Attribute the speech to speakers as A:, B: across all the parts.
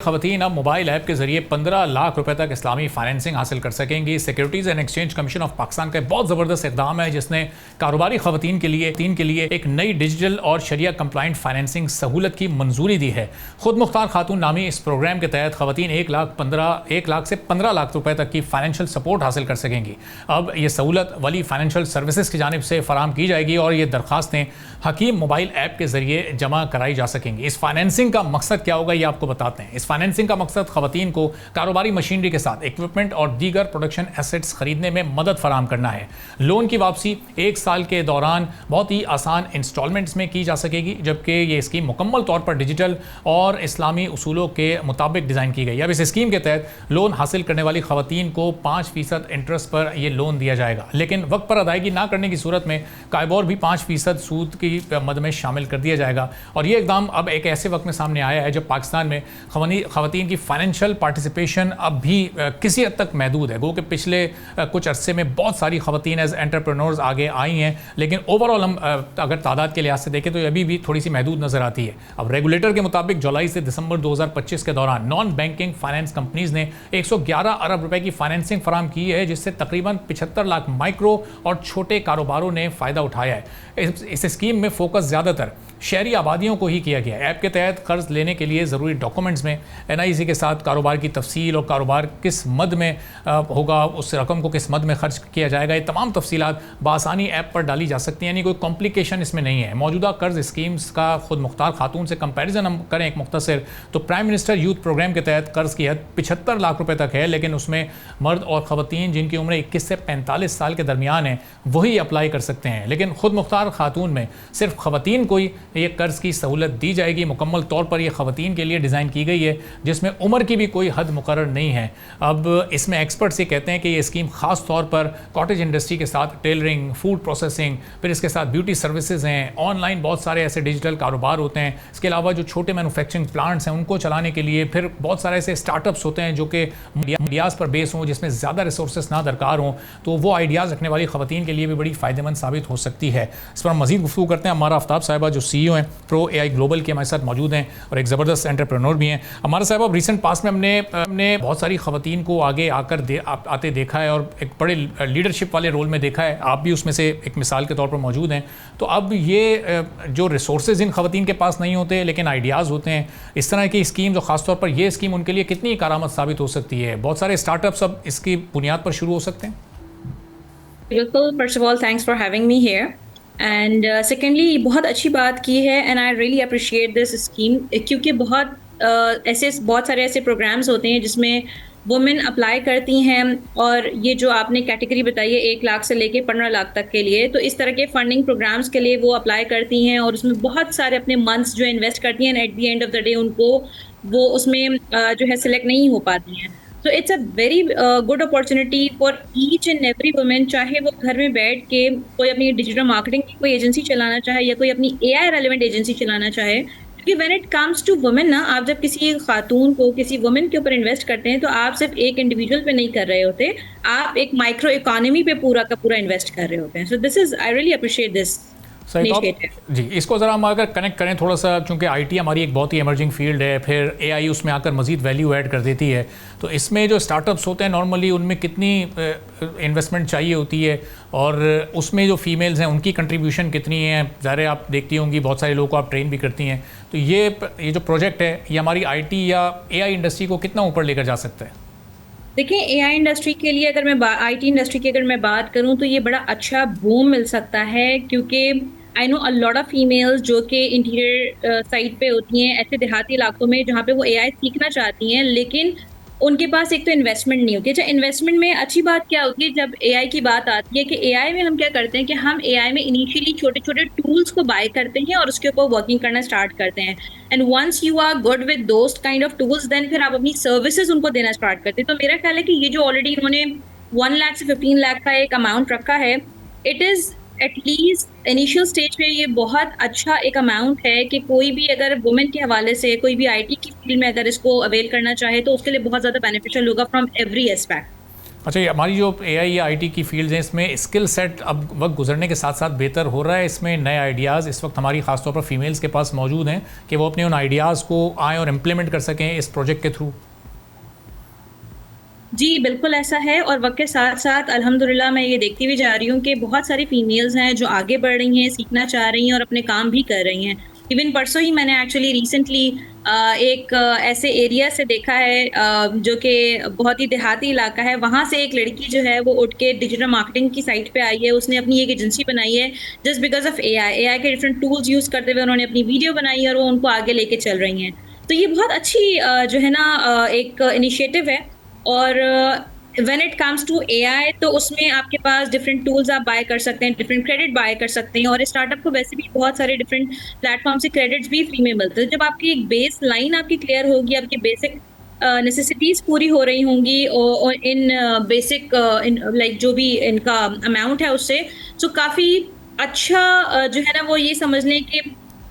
A: खवातीन अब mobile app के जरिए 15 लाख रुपए तक इस्लामी फाइनेंसिंग हासिल कर सकेंगी। Securities and exchange commission of Pakistan का बहुत ज़बरदस्त इकदाम है जिसने कारोबारी खवातीन के लिए एक नई डिजिटल और शरिया कंप्लाइंट फाइनेंसिंग सहूलत की मंजूरी दी है। खुद मुख्तार खातून नामी इस प्रोग्राम के तहत खवातीन 1 लाख से 15 लाख रुपए तक की फाइनेंशियल सपोर्ट हासिल कर सकेंगी। अब ये सहूलत वली फाइनेंशियल सर्विसेज की जानिब से फराम की जाएगी और ये दरखास्तें हकीम मोबाइल ऐप के जरिए जमा कराई जा सकेंगी। इस फाइनेंसिंग का मकसद क्या होगा ये आपको बताते हैं। इस फाइनेंसिंग का मकसद खवातीन को कारोबारी मशीनरी के साथ इक्विपमेंट और दीगर प्रोडक्शन एसेट्स खरीदने में मदद फराम करना है। लोन की वापसी 1 साल के दौरान बहुत ही आसान इंस्टॉलमेंट्स में की जा सकेगी, जबकि ये स्कीम मुकम्मल तौर पर डिजिटल और इस्लामी उसूलों के मुताबिक डिज़ाइन की गई। अब इस स्कीम के तहत लोन हासिल करने वाली खवातीन को 5% इंटरेस्ट पर यह लोन दिया जाएगा, लेकिन वक्त पर अदायगी ना करने की सूरत में कायबोर भी 5% सूद की मद में शामिल कर दिया जाएगा। और ये इकदाम अब एक ऐसे वक्त में सामने आया है जब पाकिस्तान में खवातीन की फाइनेंशियल पार्टिसिपेशन अब भी किसी हद तक महदूद है। गो कि पिछले कुछ अरसे में बहुत सारी खवातीन एज एंटरप्रेन्योर्स आगे आई हैं, लेकिन ओवरऑल हम अगर तादाद के लिहाज से देखें तो अभी भी थोड़ी सी महदूद नज़र आती है। अब रेगुलेटर के मुताबिक जुलाई से दिसंबर 2025 के दौरान नॉन बैंकिंग फाइनेंस कंपनीज ने 111 अरब रुपए की फाइनेंसिंग फराम की है, जिससे तकरीबन 75 लाख माइक्रो और छोटे कारोबारों ने फ़ायदा उठाया है। इस स्कीम में फोकस ज़्यादातर शहरी आबादियों को ही किया गया है। ऐप के तहत कर्ज लेने के लिए ज़रूरी डॉक्यूमेंट्स में NIC के साथ कारोबार की तफसील और कारोबार किस मद में होगा, उस रकम को किस मद में खर्च किया जाएगा, ये तमाम तफसीलात बआसानी ऐप पर डाली जा सकती हैं, यानी कोई कॉम्प्लिकेशन इसमें नहीं है। मौजूदा कर्ज स्कीम्स का खुद मुख्तार खातून से कंपैरिजन हम करें एक मुख्तसर, तो प्राइम मिनिस्टर यूथ प्रोग्राम के तहत कर्ज की हद 75 लाख रुपए तक है, लेकिन उसमें मर्द और ख़वातीन जिनकी उम्र 21 से 45 साल के दरमियान है वही अप्लाई कर सकते हैं। लेकिन खुद मुख्तार खातून में सिर्फ ख़वातीन को ही ये कर्ज की सहूलत दी जाएगी। मुकम्मल तौर पर यह ख़वातीन के लिए डिज़ाइन की गई है, जिसमें उम्र की भी कोई हद मुकर्रर नहीं है। अब इसमें एक्सपर्ट्स ये कहते हैं कि ये स्कीम ख़ास तौर पर कॉटेज इंडस्ट्री के साथ टेलरिंग, फूड प्रोसेसिंग, फिर इसके साथ ब्यूटी सर्विसेज हैं, ऑनलाइन बहुत सारे ऐसे डिजिटल कारोबार होते हैं। इसके अलावा जो छोटे मैन्युफैक्चरिंग प्लांट्स हैं उनको चलाने के लिए फिर बहुत सारे ऐसे स्टार्टअप्स होते हैं जो कि आइडियाज़ पर बेस हों, जिसमें ज़्यादा रिसोर्सेज ना दरकार हों, तो वो आइडियाज़ रखने वाली ख़वातीन के लिए भी बड़ी फ़ायदेमंद साबित हो सकती है। इस पर मज़ीद गुफ्तगू करते हैं। हमारा आफ्ताब साहिबा जो CEO हैं प्रो AI ग्लोबल के, हमारे साथ मौजूद हैं और एक ज़बरदस्त एंटरप्रेन्योर भी हैं। हमारा साहब अब रिसेंट पास्ट में हमने बहुत सारी ख़वातीन को आगे आकर आते देखा है और एक बड़े लीडरशिप वाले रोल में देखा है। आप भी उसमें से एक मिसाल के तौर पर मौजूद हैं। तो अब ये जो रिसोर्सेज इन ख़वातीन के पास नहीं होते लेकिन आइडियाज़ होते हैं, इस तरह की स्कीम जो ख़ास तौर पर ये स्कीम उनके लिए कितनी कारआमद साबित हो सकती है? बहुत सारे स्टार्टअप्स अब इसकी बुनियाद पर शुरू हो सकते हैं।
B: बिल्कुल, first of all thanks for having me here and secondly बहुत अच्छी बात की है and I really appreciate this scheme, क्योंकि बहुत सारे ऐसे प्रोग्राम्स होते हैं जिसमें वुमेन अप्लाई करती हैं और ये जो आपने कैटेगरी बताई है 1 लाख से लेके 15 लाख तक के लिए, तो इस तरह के फंडिंग प्रोग्राम्स के लिए वो अप्लाई करती हैं और उसमें बहुत सारे अपने मंथ्स जो इन्वेस्ट करती हैं, at the end of the day उनको वो उसमें जो है सिलेक्ट नहीं हो पाती हैं। तो it's a very good opportunity for each and every women, चाहे वो घर में बैठ के कोई अपनी डिजिटल मार्केटिंग की कोई एजेंसी चलाना चाहे या कोई अपनी AI रेलेवेंट एजेंसी चलाना चाहे। क्योंकि when it comes to women ना, आप जब किसी खातून को, किसी वुमेन के ऊपर इन्वेस्ट करते हैं तो आप सिर्फ एक इंडिविजुअल पे नहीं कर रहे होते, आप एक माइक्रो इकोनॉमी पे पूरा का पूरा इन्वेस्ट कर रहे होते हैं। So this is, I really appreciate this
A: सही तो जी। इसको ज़रा हम अगर कनेक्ट करें थोड़ा सा, क्योंकि IT हमारी एक बहुत ही एमर्जिंग फील्ड है, फिर AI उसमें आकर मज़ीद वैल्यू ऐड कर देती है, तो इसमें जो स्टार्टअप्स होते हैं नॉर्मली उनमें कितनी इन्वेस्टमेंट चाहिए होती है और उसमें जो फीमेल्स हैं उनकी कंट्रीब्यूशन कितनी है? ज़ाहिर आप देखती होंगी बहुत सारे लोगों को आप ट्रेन भी करती हैं, तो ये जो प्रोजेक्ट है ये हमारी IT या AI इंडस्ट्री को कितना ऊपर लेकर जा सकता है?
B: देखिए, AI इंडस्ट्री के लिए अगर मैं IT इंडस्ट्री की अगर मैं बात करूं तो ये बड़ा अच्छा बूम मिल सकता है, क्योंकि I know a lot of females जो कि इंटीरियर साइड पे होती हैं, ऐसे देहाती इलाकों में जहाँ पे वो AI सीखना चाहती हैं, लेकिन उनके पास एक तो इन्वेस्टमेंट नहीं होती है। अच्छा, इन्वेस्टमेंट में अच्छी बात क्या होती है जब AI की बात आती है कि AI में हम क्या करते हैं कि हम AI में इनिशियली छोटे छोटे टूल्स को बाय करते हैं और उसके ऊपर वर्किंग करना स्टार्ट करते हैं, and once you are good with those kind of tools, then फिर आप अपनी सर्विसेज उनको देना स्टार्ट करते हैं। तो मेरा ख्याल है कि ये जो ऑलरेडी इन्होंने 1 लाख से 15 लाख का एक अमाउंट रखा है, it is at least initial stage पे ये बहुत अच्छा एक अमाउंट है कि कोई भी अगर वुमेन के हवाले से कोई भी IT की फील्ड में अगर इसको अवेल करना चाहे तो उसके लिए बहुत ज़्यादा बेनिफिशियल होगा फ्रॉम एवरी एस्पेक्ट।
A: अच्छा, ये हमारी जो एआई या आईटी की फील्ड्स हैं, इसमें स्किल सेट अब वक्त गुजरने के साथ साथ बेहतर हो रहा है, इसमें नए आइडियाज़ इस वक्त हमारी खासतौर पर फीमेल्स के पास मौजूद हैं कि वो अपने उन आइडियाज़ को आएँ और इम्प्लीमेंट कर सकें इस प्रोजेक्ट के थ्रू?
B: जी, बिल्कुल ऐसा है और वक़्त के साथ-साथ अल्हम्दुलिल्लाह मैं ये देखती हुई जा रही हूँ कि बहुत सारी फ़ीमेल्स हैं जो आगे बढ़ रही हैं, सीखना चाह रही हैं और अपने काम भी कर रही हैं। इवन परसों ही मैंने एक्चुअली रिसेंटली एक ऐसे एरिया से देखा है जो कि बहुत ही देहाती इलाका है, वहाँ से एक लड़की जो है वो उठ के डिजिटल मार्केटिंग की साइट पे आई है। उसने अपनी एक एजेंसी बनाई है just because of AI. AI के डिफरेंट टूल्स यूज़ करते हुए उन्होंने अपनी वीडियो बनाई है और वो उनको आगे लेके चल रही हैं। तो ये बहुत अच्छी जो है ना एक इनिशिएटिव है और when it comes to AI तो उसमें आपके पास डिफरेंट टूल्स आप बाय कर सकते हैं, डिफरेंट क्रेडिट बाय कर सकते हैं और स्टार्टअप को वैसे भी बहुत सारे डिफरेंट प्लेटफॉर्म से क्रेडिट्स भी फ्री में मिलते हैं। जब आपकी एक बेस लाइन आपकी क्लियर होगी, आपकी बेसिक नेसेसिटीज़ पूरी हो रही होंगी और इन बेसिक इन लाइक जो भी इनका अमाउंट है उससे, तो काफ़ी अच्छा जो है ना वो ये समझ लें कि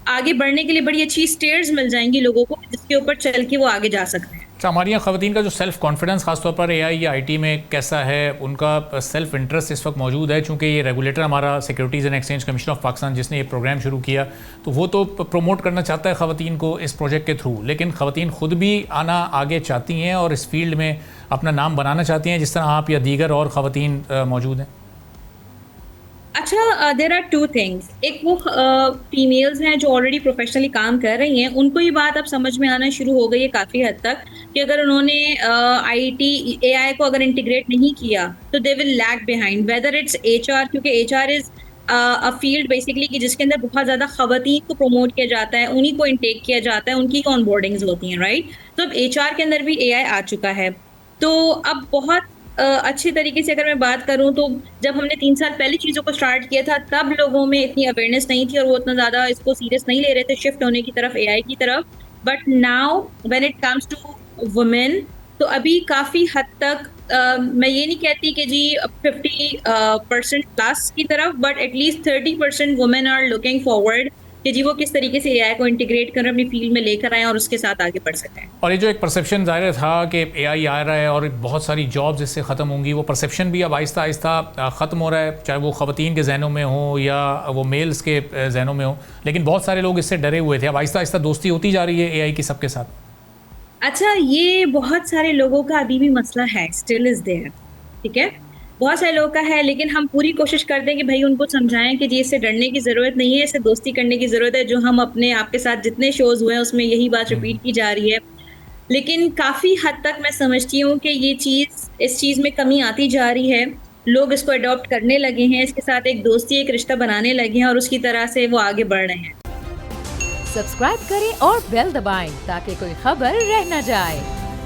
B: आगे बढ़ने के लिए बड़ी अच्छी स्टेयर्स मिल जाएँगी लोगों को, जिसके ऊपर चल के वो आगे जा सकते हैं।
A: अच्छा, हमारी यहाँ ख़वातीन का जो सेल्फ़ कॉन्फिडेंस खासतौर पर एआई या आईटी में कैसा है, उनका सेल्फ़ इंटरेस्ट इस वक्त मौजूद है? चूँकि ये रेगुलेटर हमारा securities and exchange commission of Pakistan जिसने ये प्रोग्राम शुरू किया, तो वो तो प्रमोट करना चाहता है ख़वातीन को इस प्रोजेक्ट के थ्रू, लेकिन ख़वातीन ख़ुद भी आना आगे चाहती हैं और इस फील्ड में अपना नाम बनाना चाहती हैं, जिस तरह आप या दीगर और ख़वातीन मौजूद हैं?
B: अच्छा, देयर आर टू थिंग्स। एक वो फीमेल्स हैं जो ऑलरेडी प्रोफेशनली काम कर रही हैं, उनको ये बात अब समझ में आना शुरू हो गई है काफ़ी हद तक कि अगर उन्होंने आईटी एआई को अगर इंटीग्रेट नहीं किया तो they will lag behind, whether it's HR, क्योंकि HR is a field basically कि जिसके अंदर बहुत ज़्यादा ख़वातीन को प्रमोट किया जाता है, उन्हीं को इनटेक किया जाता है, उनकी ऑनबोर्डिंग्स होती हैं, राइट? तो अब एचआर के अंदर भी एआई आ चुका है। तो अब बहुत अच्छी तरीके से अगर मैं बात करूँ तो जब हमने 3 साल पहले चीज़ों को स्टार्ट किया था, तब लोगों में इतनी अवेयरनेस नहीं थी और वो इतना ज़्यादा इसको सीरियस नहीं ले रहे थे शिफ्ट होने की तरफ, एआई की तरफ। But now when it comes to women, तो अभी काफ़ी हद तक मैं ये नहीं कहती कि जी 50% प्लस की तरफ, but at least 30% women are looking forward कि जी वो किस तरीके से एआई को इंटीग्रेट कर अपनी फील्ड में लेकर आएँ और उसके साथ आगे बढ़ सकें।
A: और ये जो एक परसेप्शन ज़ाहिर था कि एआई आ रहा है और बहुत सारी जॉब्स इससे ख़त्म होंगी, वो परसेप्शन भी अब आहिस्ता आहिस्ता ख़त्म हो रहा है, चाहे वो ख़वातीन के जहनों में हो या वो मेल्स के जहनों में हो, लेकिन बहुत सारे लोग इससे डरे हुए थे। अब आहिस्ता आहिस्ता दोस्ती होती जा रही है एआई की सबके साथ।
B: अच्छा, ये बहुत सारे लोगों का अभी भी मसला है, स्टिल इज़ देयर, ठीक है? बहुत सारे लोगों का है, लेकिन हम पूरी कोशिश करते हैं कि भई उनको समझाएँ कि जी इससे डरने की ज़रूरत नहीं है, इससे दोस्ती करने की ज़रूरत है। जो हम अपने आपके साथ जितने शोज़ हुए हैं, उसमें यही बात रिपीट की जा रही है। लेकिन काफ़ी हद तक मैं समझती हूँ कि ये चीज़ इस चीज़ में कमी आती जा रही है। लोग इसको अडॉप्ट करने लगे हैं, इसके साथ एक दोस्ती, एक रिश्ता बनाने लगे हैं और उसकी तरह से वो आगे बढ़ रहे हैं।
C: सब्सक्राइब करें और बेल दबाएं ताकि कोई खबर रह न जाए।